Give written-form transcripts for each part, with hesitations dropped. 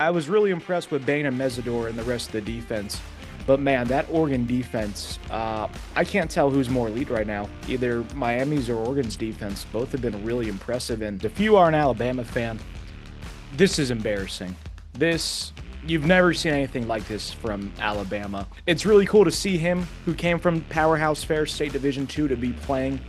I was really impressed with Bain and Mesidor and the rest of the defense. But man, that Oregon defense, I can't tell who's more elite right now. Either Miami's or Oregon's defense. Both have been really impressive. And if you are an Alabama fan, this is embarrassing. You've never seen anything like this from Alabama. It's really cool to see him, who came from powerhouse Ferris State Division II, to be playing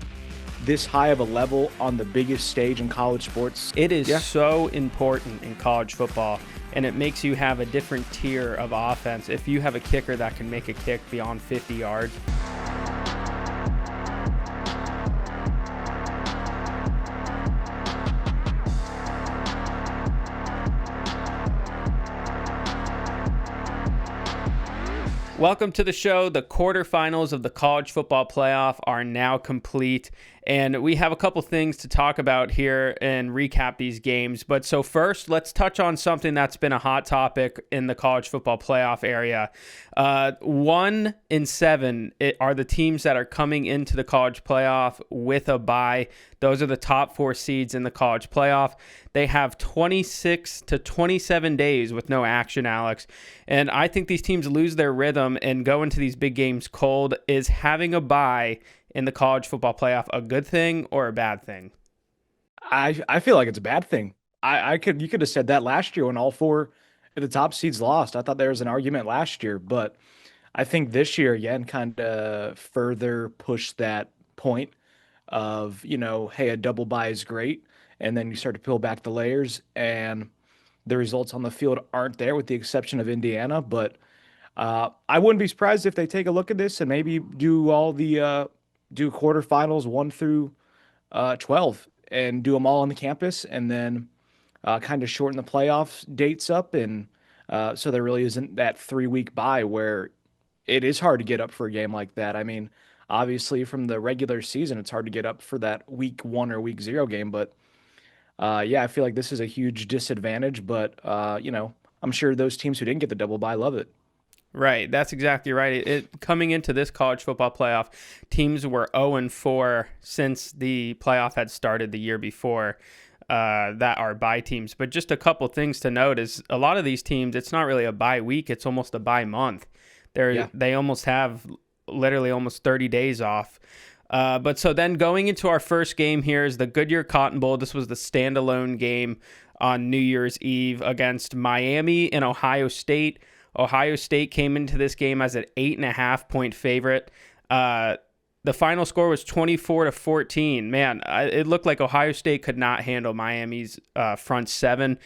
this high of a level on the biggest stage in college sports. It is so important in college football, and it makes you have a different tier of offense if you have a kicker that can make a kick beyond 50 yards. Welcome to the show. The quarterfinals of the college football playoff are now complete, and we have a couple things to talk about here and recap these games. But so first, let's touch on something that's been a hot topic in the college football playoff area. 1 in 7 are the teams that are coming into the college playoff with a bye. Those are the top 4 seeds in the college playoff. They have 26 to 27 days with no action, Alex. And I think these teams lose their rhythm and go into these big games cold. Is having a bye in the college football playoff a good thing or a bad thing? I feel like it's a bad thing. You could have said that last year when all 4 of the top seeds lost. I thought there was an argument last year, but I think this year again kind of further pushed that point of, hey, a double bye is great. And then you start to peel back the layers, and the results on the field aren't there, with the exception of Indiana. But I wouldn't be surprised if they take a look at this and maybe do quarterfinals 1 through 12 and do them all on the campus, and then kind of shorten the playoffs dates up, and so there really isn't that 3-week bye where it is hard to get up for a game like that. I mean, obviously from the regular season, it's hard to get up for that week 1 or week 0 game, but yeah, I feel like this is a huge disadvantage, but I'm sure those teams who didn't get the double bye love it. Right, that's exactly right. Coming into this college football playoff, teams were 0-4 since the playoff had started the year before, that are bye teams. But just a couple things to note is a lot of these teams, it's not really a bye week, it's almost a bye month. They almost have literally almost 30 days off. But so then going into our first game here is the Goodyear Cotton Bowl. This was the standalone game on New Year's Eve against Miami and Ohio State. Ohio State came into this game as an 8.5-point favorite. The final score was 24-14. Man, it looked like Ohio State could not handle Miami's front seven.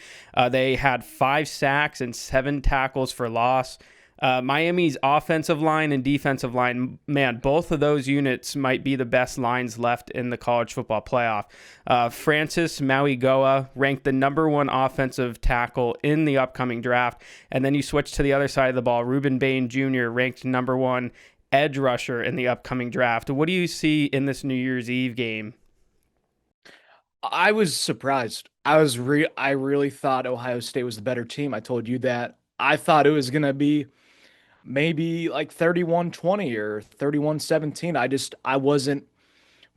They had 5 sacks and 7 tackles for loss. Miami's offensive line and defensive line, man, both of those units might be the best lines left in the college football playoff. Francis Mauigoa ranked the #1 offensive tackle in the upcoming draft. And then you switch to the other side of the ball. Reuben Bain Jr. ranked #1 edge rusher in the upcoming draft. What do you see in this New Year's Eve game? I was surprised. I really thought Ohio State was the better team. I told you that. I thought it was going to be maybe like 31-20 or 31-17. I wasn't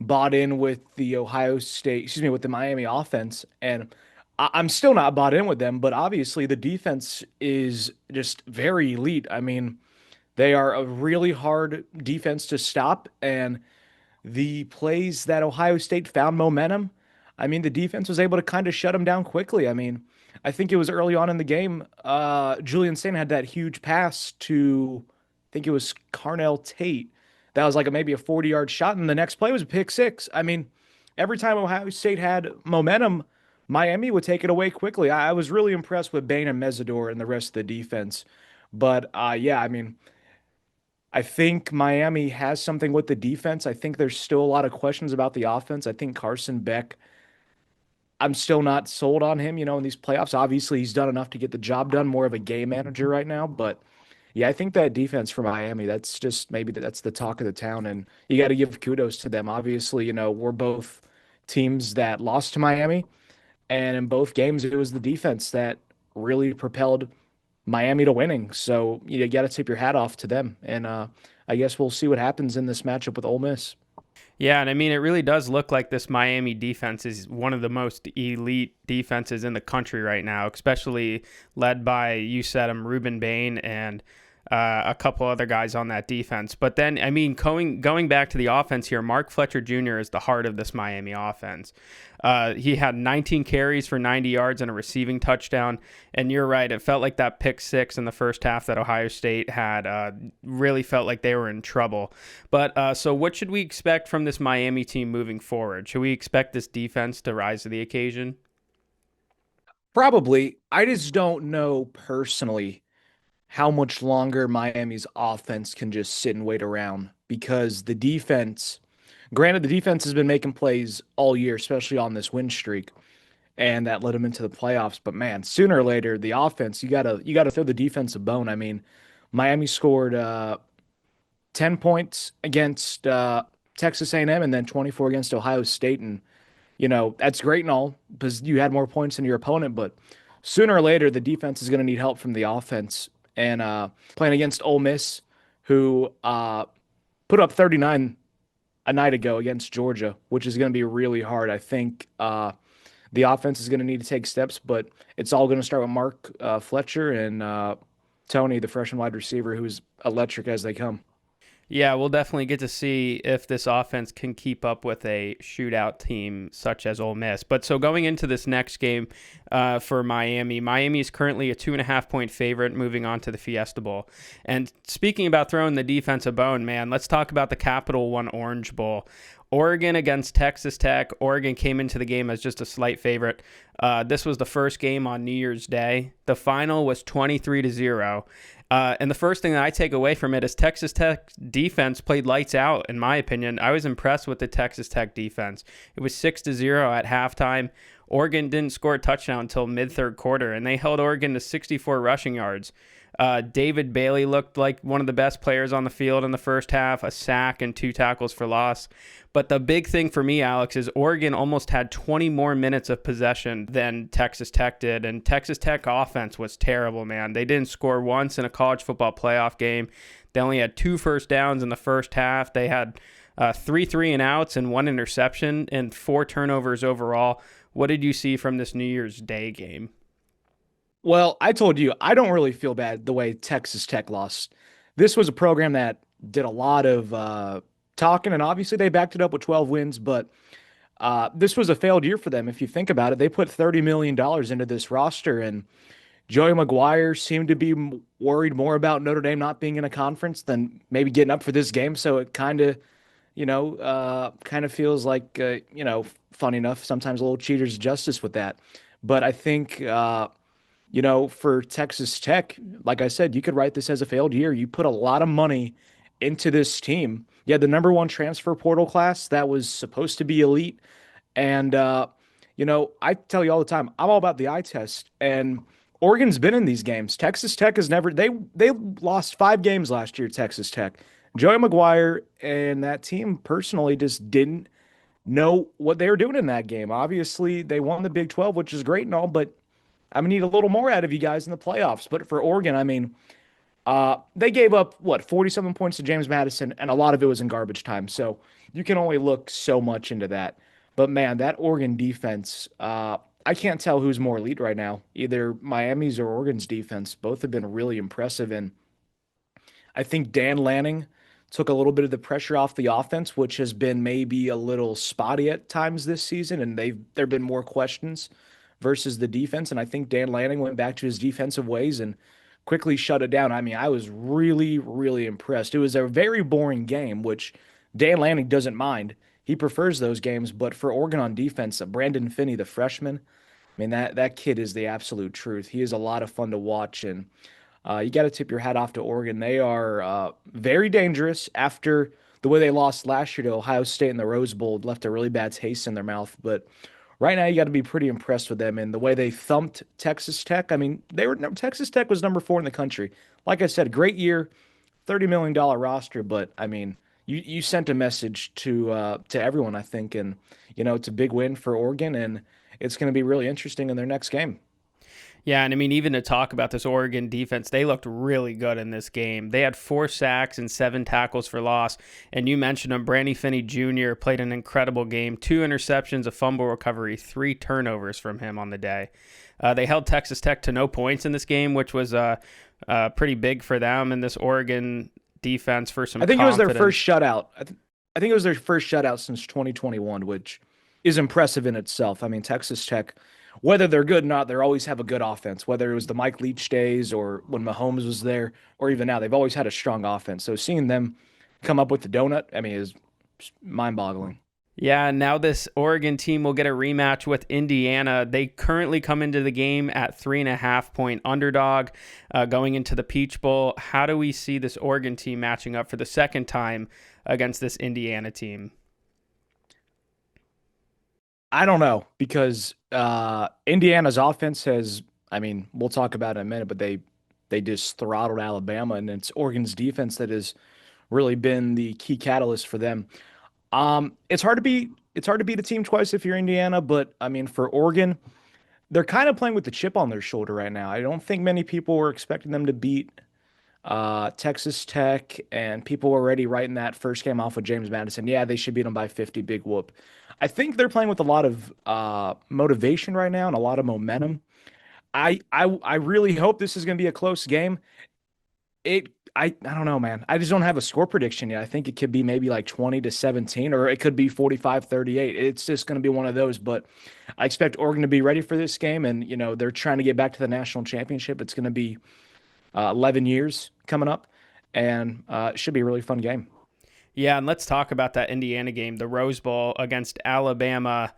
bought in with the with the Miami offense, and I'm still not bought in with them, but obviously the defense is just very elite. I mean, they are a really hard defense to stop, and the plays that Ohio State found momentum, I mean, the defense was able to kind of shut them down quickly. I mean, I think it was early on in the game. Julian Saint had that huge pass to, I think it was Carnell Tate. That was like maybe a 40-yard shot, and the next play was a pick six. I mean, every time Ohio State had momentum, Miami would take it away quickly. I was really impressed with Bain and Mesidor and the rest of the defense. But yeah, I mean, I think Miami has something with the defense. I think there's still a lot of questions about the offense. I think Carson Beck, I'm still not sold on him, in these playoffs. Obviously, he's done enough to get the job done, more of a game manager right now. But yeah, I think that defense for Miami, that's just maybe that's the talk of the town. And you got to give kudos to them. Obviously, we're both teams that lost to Miami. And in both games, it was the defense that really propelled Miami to winning. So you got to tip your hat off to them. And I guess we'll see what happens in this matchup with Ole Miss. Yeah, and I mean, it really does look like this Miami defense is one of the most elite defenses in the country right now, especially led by, you said him, Ruben Bain and a couple other guys on that defense. But then, I mean, going back to the offense here, Mark Fletcher Jr. is the heart of this Miami offense. He had 19 carries for 90 yards and a receiving touchdown. And you're right, it felt like that pick six in the first half that Ohio State had really felt like they were in trouble. But so, what should we expect from this Miami team moving forward? Should we expect this defense to rise to the occasion? Probably. I just don't know personally how much longer Miami's offense can just sit and wait around because the defense, granted, the defense has been making plays all year, especially on this win streak, and that led them into the playoffs. But man, sooner or later, the offense, you gotta throw the defense a bone. I mean, Miami scored 10 points against Texas A&M and M and then 24 against Ohio State. And, that's great and all because you had more points than your opponent. But sooner or later, the defense is going to need help from the offense. And playing against Ole Miss, who put up 39 a night ago against Georgia, which is going to be really hard. I think the offense is going to need to take steps, but it's all going to start with Mark Fletcher and Tony, the freshman wide receiver, who's electric as they come. Yeah, we'll definitely get to see if this offense can keep up with a shootout team such as Ole Miss. But so going into this next game for Miami, Miami is currently a 2.5 point favorite moving on to the Fiesta Bowl. And speaking about throwing the defense a bone, man, let's talk about the Capital One Orange Bowl. Oregon against Texas Tech. Oregon came into the game as just a slight favorite. This was the first game on New Year's Day. The final was 23-0. And the first thing that I take away from it is Texas Tech defense played lights out, in my opinion. I was impressed with the Texas Tech defense. It was 6-0 at halftime. Oregon didn't score a touchdown until mid-third quarter, and they held Oregon to 64 rushing yards. David Bailey looked like one of the best players on the field in the first half, a sack and 2 tackles for loss. But the big thing for me, Alex, is Oregon almost had 20 more minutes of possession than Texas Tech did. And Texas Tech offense was terrible, man. They didn't score once in a college football playoff game. They only had 2 first downs in the first half. They had 3 3-and-outs and 1 interception and 4 turnovers overall. What did you see from this New Year's Day game? Well, I told you, I don't really feel bad the way Texas Tech lost. This was a program that did a lot of talking, and obviously they backed it up with 12 wins, but this was a failed year for them. If you think about it, they put $30 million into this roster, and Joey McGuire seemed to be worried more about Notre Dame not being in a conference than maybe getting up for this game. So it kind of feels like, funny enough, sometimes a little cheater's justice with that. But I think, for Texas Tech, like I said, you could write this as a failed year. You put a lot of money into this team. Yeah, the number one transfer portal class that was supposed to be elite. And I tell you all the time, I'm all about the eye test. And Oregon's been in these games. Texas Tech has never they lost 5 games last year, Texas Tech. Joey McGuire and that team personally just didn't know what they were doing in that game. Obviously, they won the Big 12, which is great and all, but I'm gonna need a little more out of you guys in the playoffs. But for Oregon, I mean, they gave up what 47 points to James Madison, and a lot of it was in garbage time. So you can only look so much into that. But man, that Oregon defense, I can't tell who's more elite right now. Either Miami's or Oregon's defense. Both have been really impressive, and I think Dan Lanning took a little bit of the pressure off the offense, which has been maybe a little spotty at times this season, and there've been more questions versus the defense. And I think Dan Lanning went back to his defensive ways and quickly shut it down. I mean, I was really, really impressed. It was a very boring game, which Dan Lanning doesn't mind. He prefers those games, but for Oregon on defense, Brandon Finney, the freshman, I mean that kid is the absolute truth. He is a lot of fun to watch, and you got to tip your hat off to Oregon. They are very dangerous after the way they lost last year to Ohio State in the Rose Bowl, left a really bad taste in their mouth. But right now, you got to be pretty impressed with them and the way they thumped Texas Tech. I mean, Texas Tech was number 4 in the country. Like I said, great year, $30 million roster. But I mean, you sent a message to everyone, I think, and it's a big win for Oregon, and it's going to be really interesting in their next game. Yeah, and I mean, even to talk about this Oregon defense, they looked really good in this game. They had 4 sacks and 7 tackles for loss. And you mentioned him, Brandy Finney Jr. played an incredible game. 2 interceptions, a fumble recovery, 3 turnovers from him on the day. They held Texas Tech to no points in this game, which was pretty big for them. And this Oregon defense for some I think it was their first confidence. shutout. I think it was their first shutout since 2021, which is impressive in itself. I mean, Texas Tech, whether they're good or not, they always have a good offense. Whether it was the Mike Leach days or when Mahomes was there, or even now, they've always had a strong offense. So seeing them come up with the donut, I mean, is mind-boggling. Yeah, now this Oregon team will get a rematch with Indiana. They currently come into the game at 3.5 point underdog going into the Peach Bowl. How do we see this Oregon team matching up for the second time against this Indiana team? I don't know because Indiana's offense has. I mean, we'll talk about it in a minute, but they just throttled Alabama, and it's Oregon's defense that has really been the key catalyst for them. It's hard to beat a team twice if you're Indiana, but I mean for Oregon, they're kind of playing with the chip on their shoulder right now. I don't think many people were expecting them to beat Texas Tech, and people were already writing that first game off with James Madison. Yeah, they should beat them by 50, big whoop. I think they're playing with a lot of motivation right now and a lot of momentum. I really hope this is going to be a close game. I don't know, man. I just don't have a score prediction yet. I think it could be maybe like 20-17 or it could be 45-38. It's just going to be one of those, but I expect Oregon to be ready for this game and they're trying to get back to the national championship. It's going to be 11 years coming up and it should be a really fun game. Yeah, and let's talk about that Indiana game, the Rose Bowl against Alabama.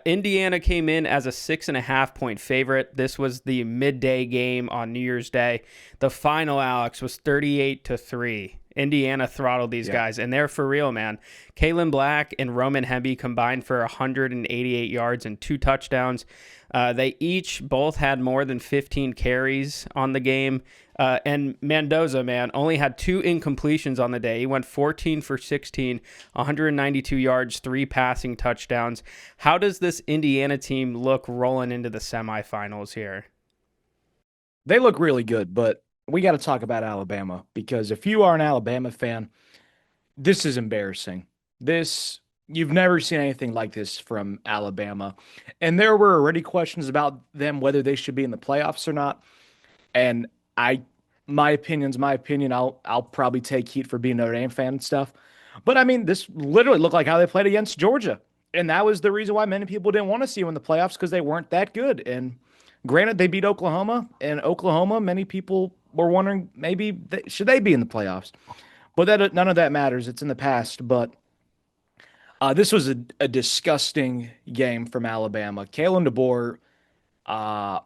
Indiana came in as a 6.5 point favorite. This was the midday game on New Year's Day. The final, Alex, was 38-3. Indiana throttled these Yeah. guys, and they're for real, man. Kalen Black and Roman Hemby combined for 188 yards and 2 touchdowns. They each both had more than 15 carries on the game. And Mendoza, man, only had 2 incompletions on the day. He went 14 for 16, 192 yards, 3 passing touchdowns. How does this Indiana team look rolling into the semifinals here? They look really good, but we got to talk about Alabama because if you are an Alabama fan, this is embarrassing. This You've never seen anything like this from Alabama. And there were already questions about them whether they should be in the playoffs or not. And I my opinion's my opinion. I'll probably take heat for being a Notre Dame fan and stuff. But I mean, this literally looked like how they played against Georgia. And that was the reason why many people didn't want to see them in the playoffs because they weren't that good. And granted, they beat Oklahoma, and Oklahoma, many people were wondering maybe should they be in the playoffs. But that none of that matters. It's in the past. But this was a disgusting game from Alabama. Kalen DeBoer, uh,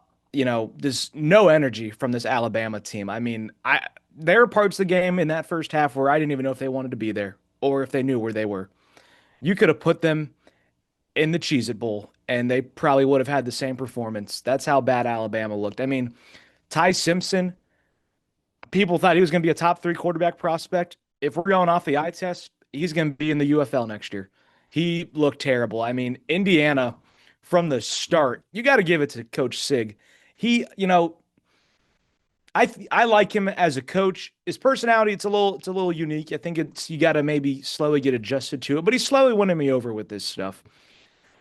there's no energy from this Alabama team. I mean, there are parts of the game in that first half where I didn't even know if they wanted to be there or if they knew where they were. You could have put them in the Cheez-It Bowl, and they probably would have had the same performance. That's how bad Alabama looked. I mean, Ty Simpson, people thought he was going to be a top three quarterback prospect. If we're going off the eye test, he's going to be in the UFL next year. He looked terrible. I mean, Indiana from the start, you got to give it to Coach Sig. He, I like him as a coach. His personality, it's a little unique. I think it's you got to maybe slowly get adjusted to it. But he's slowly winning me over with this stuff.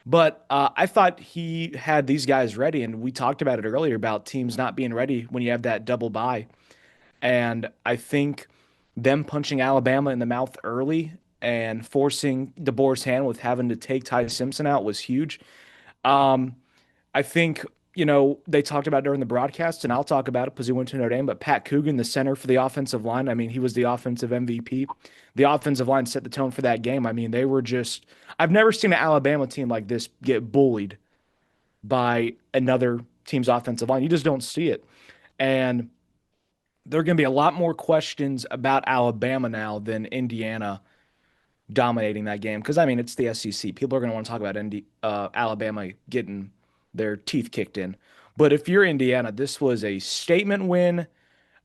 But I thought he had these guys ready, and we talked about it earlier about teams not being ready when you have that double bye. And I think them punching Alabama in the mouth early and forcing DeBoer's hand with having to take Ty Simpson out was huge. Um, I think, they talked about during the broadcast, and I'll talk about it because he went to Notre Dame, but Pat Coogan, the center for the offensive line, I mean, he was the offensive MVP. The offensive line set the tone for that game. I mean, they were just, I've never seen an Alabama team like this get bullied by another team's offensive line. You just don't see it. And there are going to be a lot more questions about Alabama now than Indiana dominating that game because I mean it's the SEC. People are going to want to talk about Alabama getting their teeth kicked in. But if you're Indiana, this was a statement win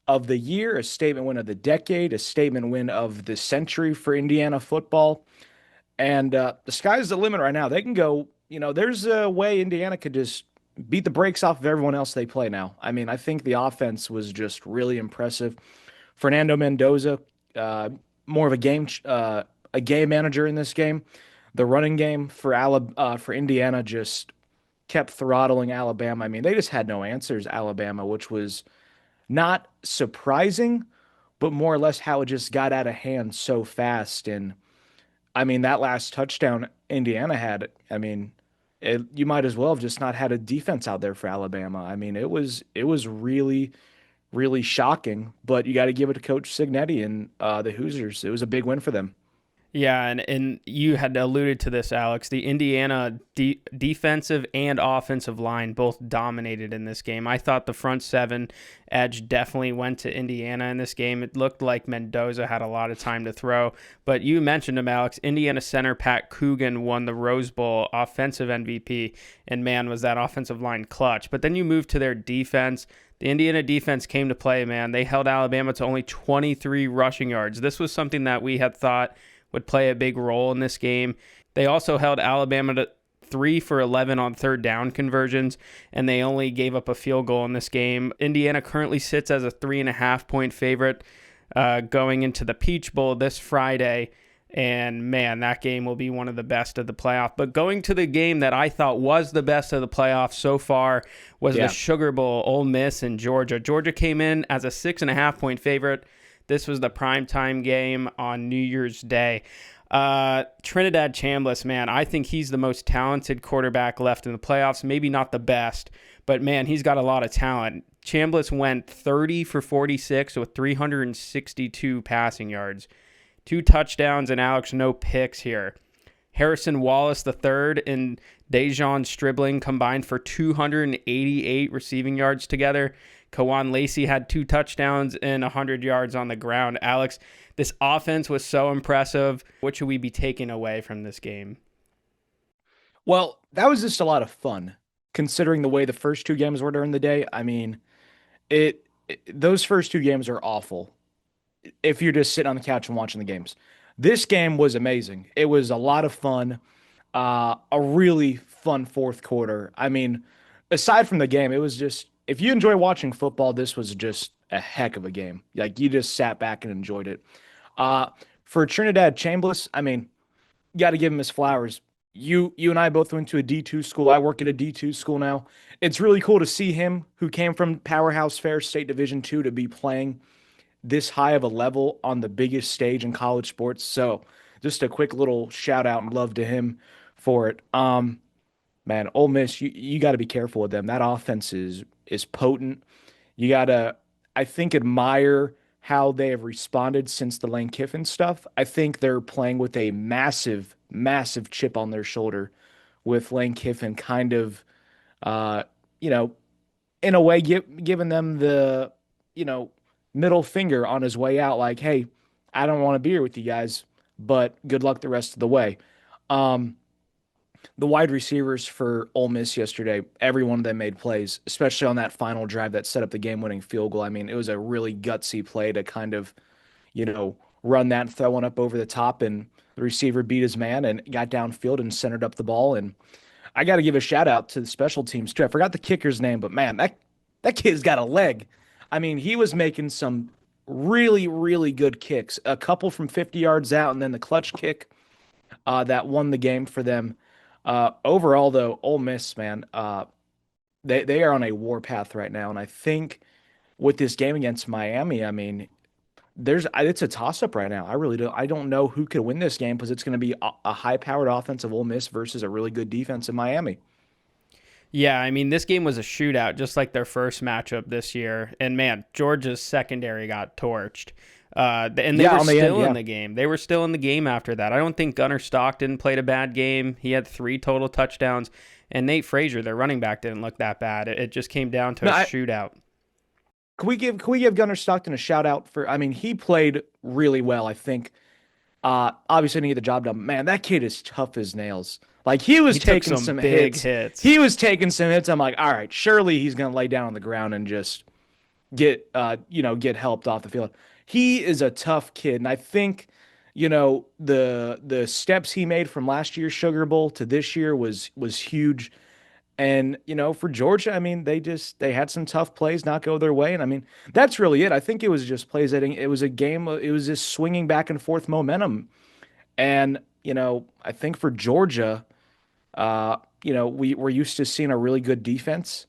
of the year, a statement win of the decade, a statement win of the century for Indiana football. And the sky's the limit right now. They can go. There's a way Indiana could just beat the brakes off of everyone else they play now. I mean, I think the offense was just really impressive. Fernando Mendoza, uh, more of a game manager in this game. The running game for Indiana just kept throttling Alabama. I mean, they just had no answers, Alabama, which was not surprising, but more or less how it just got out of hand so fast. And I mean, that last touchdown Indiana had, I mean, you might as well have just not had a defense out there for Alabama. I mean, it was really, really shocking, but you got to give it to Coach Signetti and the Hoosiers. It was a big win for them. Yeah, and you had alluded to this, Alex. The Indiana defensive and offensive line both dominated in this game. I thought the front seven edge definitely went to Indiana in this game. It looked like Mendoza had a lot of time to throw. But you mentioned him, Alex. Indiana center Pat Coogan won the Rose Bowl offensive MVP, and man, was that offensive line clutch. But then you move to their defense. The Indiana defense came to play, man. They held Alabama to only 23 rushing yards. This was something that we had thought would play a big role in this game. They also held Alabama to 3 for 11 on third down conversions, and they only gave up a field goal in this game. Indiana currently sits as a 3.5 point favorite going into the Peach Bowl this Friday. And man, that game will be one of the best of the playoff. But going to the game that I thought was the best of the playoff so far was the Yeah. Sugar Bowl, Ole Miss and Georgia. Georgia came in as a 6.5 point favorite. This was the primetime game on New Year's Day. Trinidad Chambliss, man, I think he's the most talented quarterback left in the playoffs. Maybe not the best, but man, he's got a lot of talent. Chambliss went 30 for 46 with 362 passing yards, 2 touchdowns, and Alex, no picks here. Harrison Wallace III and Dejon Stribling combined for 288 receiving yards together. Kawan Lacey had 2 touchdowns and 100 yards on the ground. Alex, this offense was so impressive. What should we be taking away from this game? Well, that was just a lot of fun, considering the way the first two games were during the day. I mean, those first two games are awful if you're just sitting on the couch and watching the games. This game was amazing. It was a lot of fun. A really fun fourth quarter. I mean, aside from the game, it was just if you enjoy watching football, this was just a heck of a game. Like you just sat back and enjoyed it. Uh, for Trinidad Chambliss, I mean, you got to give him his flowers. You and I both went to a D2 school. I work at a D2 school now. It's really cool to see him, who came from Powerhouse Fair State Division 2, to be playing this high of a level on the biggest stage in college sports. So, just a quick little shout out and love to him for it. Man, Ole Miss, you got to be careful with them. That offense is potent. You got to, I think, admire how they have responded since the Lane Kiffin stuff. I think they're playing with a massive, massive chip on their shoulder with Lane Kiffin kind of, uh, you know, in a way, giving them the, you know, middle finger on his way out. Like, hey, I don't want to be here with you guys, but good luck the rest of the way. Um, the wide receivers for Ole Miss yesterday, every one of them made plays, especially on that final drive that set up the game-winning field goal. I mean, it was a really gutsy play to kind of, run that and throw one up over the top, and the receiver beat his man and got downfield and centered up the ball. And I got to give a shout out to the special teams too. I forgot the kicker's name, but man, that kid's got a leg. I mean, he was making some really, really good kicks. A couple from 50 yards out, and then the clutch kick that won the game for them. Overall, though, Ole Miss, man, they are on a warpath right now, and I think with this game against Miami, I mean, it's a toss up right now. I don't know who could win this game because it's going to be a high powered offensive Ole Miss versus a really good defense in Miami. Yeah, I mean, this game was a shootout, just like their first matchup this year. And man, Georgia's secondary got torched. And they Yeah, were on the end, still in yeah. the game. They were still in the game after that. I don't think Gunnar Stockton played a bad game. He had 3 total touchdowns. And Nate Frazier, their running back, didn't look that bad. It just came down to No, a shootout. can we give Gunnar Stockton a shout out for? I mean, he played really well. I think. Obviously didn't get the job done. Man, that kid is tough as nails. Like he was He took taking some some big hits. hits. He was taking some hits. I'm like, all right, surely he's gonna lay down on the ground and just get helped off the field. He is a tough kid, and I think, the steps he made from last year's Sugar Bowl to this year was huge. And, for Georgia, I mean, they had some tough plays not go their way. And I mean, that's really it. I think it was just plays that it was a game, it was just swinging back and forth momentum. And, I think for Georgia, we're used to seeing a really good defense.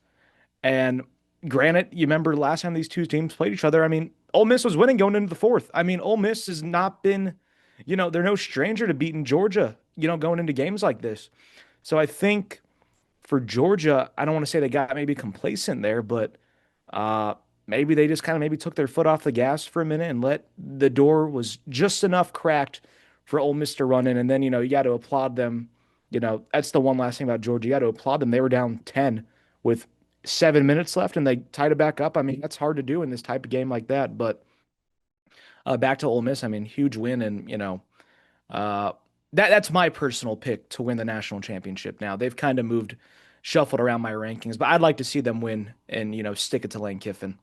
And granted, you remember last time these two teams played each other, I mean, Ole Miss was winning going into the fourth. I mean, Ole Miss has not been, they're no stranger to beating Georgia, going into games like this. So I think for Georgia, I don't want to say they got maybe complacent there, but uh, maybe they just kind of maybe took their foot off the gas for a minute and let the door was just enough cracked for Ole Miss to run in. And then, you got to applaud them. That's the one last thing about Georgia. You got to applaud them. They were down 10 with 7 minutes left and they tied it back up. I mean, that's hard to do in this type of game like that. But back to Ole Miss, I mean, huge win. And, uh, that's my personal pick to win the national championship. Now they've kind of shuffled around my rankings, but I'd like to see them win and stick it to Lane Kiffin.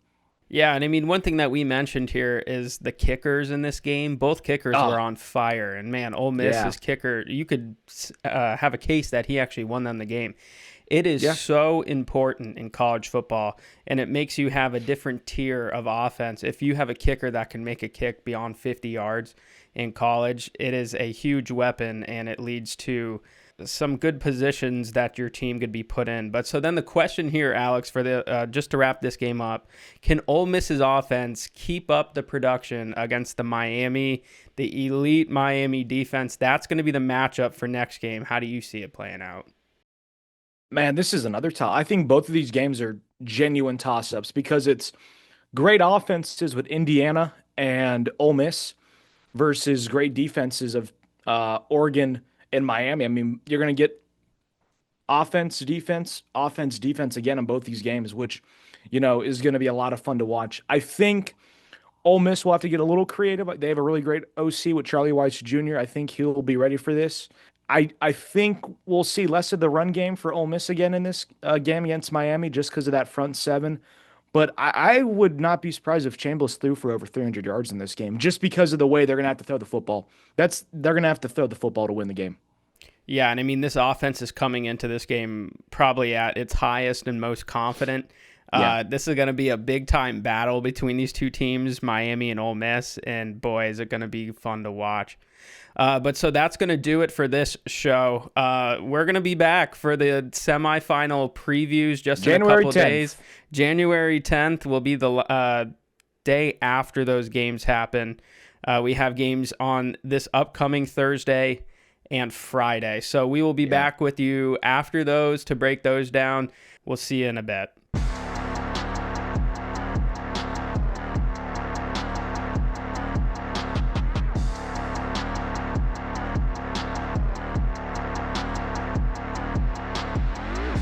Yeah, and I mean, one thing that we mentioned here is the kickers in this game. Both kickers were Oh, on fire, and man, Ole yeah, Miss's kicker, you could have a case that he actually won them the game. It is yeah. so important in college football, and it makes you have a different tier of offense. If you have a kicker that can make a kick beyond 50 yards in college, it is a huge weapon, and it leads to some good positions that your team could be put in. But so then the question here, Alex, for the just to wrap this game up, can Ole Miss's offense keep up the production against the elite Miami defense? That's going to be the matchup for next game. How do you see it playing out? Man, this is another toss. I think both of these games are genuine toss-ups because it's great offenses with Indiana and Ole Miss versus great defenses of Oregon and Miami. I mean, you're going to get offense, defense again in both these games, which, is going to be a lot of fun to watch. I think Ole Miss will have to get a little creative. They have a really great OC with Charlie Weiss Jr. I think he'll be ready for this. I think we'll see less of the run game for Ole Miss again in this game against Miami just because of that front seven. But I would not be surprised if Chambliss threw for over 300 yards in this game just because of the way they're going to have to throw the football. They're going to have to throw the football to win the game. Yeah, and I mean, this offense is coming into this game probably at its highest and most confident. Yeah. This is going to be a big time battle between these two teams, Miami and Ole Miss, and boy, is it going to be fun to watch. But so that's going to do it for this show. We're going to be back for the semifinal previews just in a January couple 10th. days. January 10th will be the day after those games happen. We have games on this upcoming Thursday and Friday. So we will be Yeah. back with you after those to break those down. We'll see you in a bit.